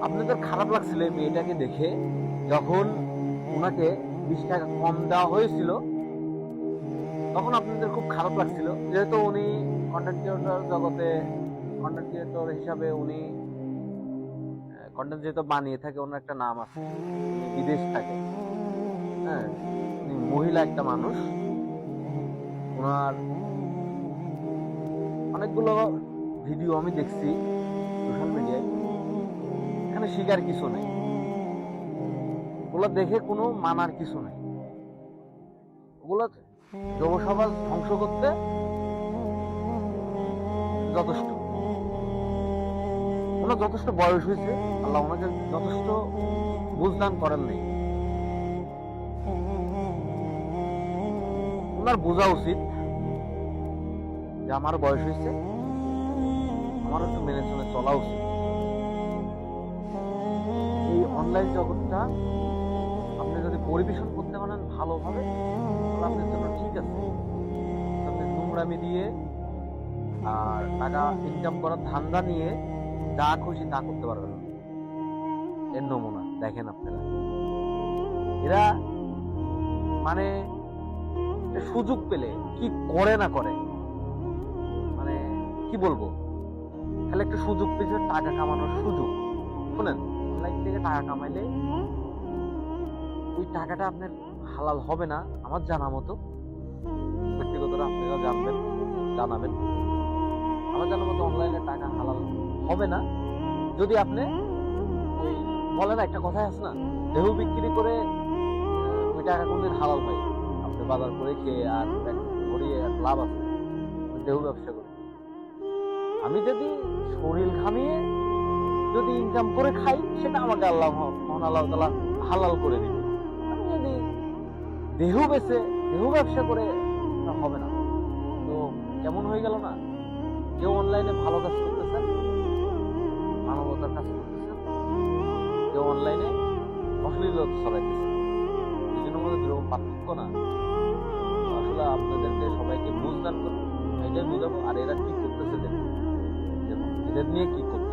আপনাদের খারাপ লাগছিল এই মেয়েটাকে দেখে, যখন ওনাকে 20 টাকা কম দেওয়া হয়েছিল তখন আপনাদের খুব খারাপ লাগছিল, যেহেতু উনি কন্টেন্ট ক্রিয়েটর জগতে কন্টেন্ট ক্রিয়েটর হিসাবে উনি কন্টেন্ট যেহেতু বানিয়ে থাকে, ওনার একটা নাম আছে, উনি বিদেশ থাকে। হ্যাঁ, উনি মহিলা একটা মানুষ। ওনার অনেকগুলো ভিডিও আমি দেখছি সোশ্যাল মিডিয়ায়, এখানে শিকার কিছু নেই, ওগুলো দেখে কোনো মানার কিছু নেই। ওগুলো যুব সমাজ ধ্বংস করতে যথেষ্ট। ওনার যথেষ্ট বয়স হয়েছে, আল্লাহ ওনাকে যথেষ্ট বুঝদান করেন নাই। ওনার বোঝা উচিত যে আমার বয়স হয়েছে, আমার একটু মেনে চলে চলা উচিত। এই অনলাইন জগৎটা আপনি যদি পরিবেশন করতে পারেন ভালোভাবে, তাহলে আপনার জন্য ঠিক আছে। আপনি নোংরামি দিয়ে আর টাকা ইনকাম করার ধান্দা নিয়ে যা খুশি তা করতে পারবেন না। এর নমুনা দেখেন আপনারা। এরা মানে সুযোগ পেলে কি করে না করে, মানে কি বলবো, খালি একটা সুযোগ পেয়েছে টাকা কামানোর সুযোগ। শোনেন, অনলাইন থেকে টাকা কামাইলে ওই টাকাটা আপনার হালাল হবে না আমার জানা মতো। ব্যক্তিগত আপনারা জানবেন, জানাবেন। আমার জানা মতো অনলাইনে টাকা হালাল হবে না যদি আপনি ওই বলে না, একটা কথাই আছে না, দেহ বিক্রি করে ওই টাকা কোনদিন হালাল হয়। আপনি বাজার করে খেয়ে আর ভরিয়ে লাভ আছে দেহ ব্যবসা করে। আমি যদি শরীর ঘামিয়ে যদি ইনকাম করে খাই, সেটা আমাকে আল্লাহ তাআলা হালাল করে দিবে। আমি যদি দেহ বেচে দেহ ব্যবসা করে, হবে না। তো কেমন হয়ে গেল না, কেউ অনলাইনে ভালো কাজ করতেছেন, মানবতার কাজ করতেছেন, কেউ অনলাইনে অশ্লীলতা ছড়াইতেছে। দুজনের মধ্যে দুরকম পার্থক্য না। আসলে আপনাদেরকে সবাইকে বুঝদান করবো, এটাই বুঝাবো। আর এরা কি করতেছে দেখুন, এদের নিয়ে কি করতেছে।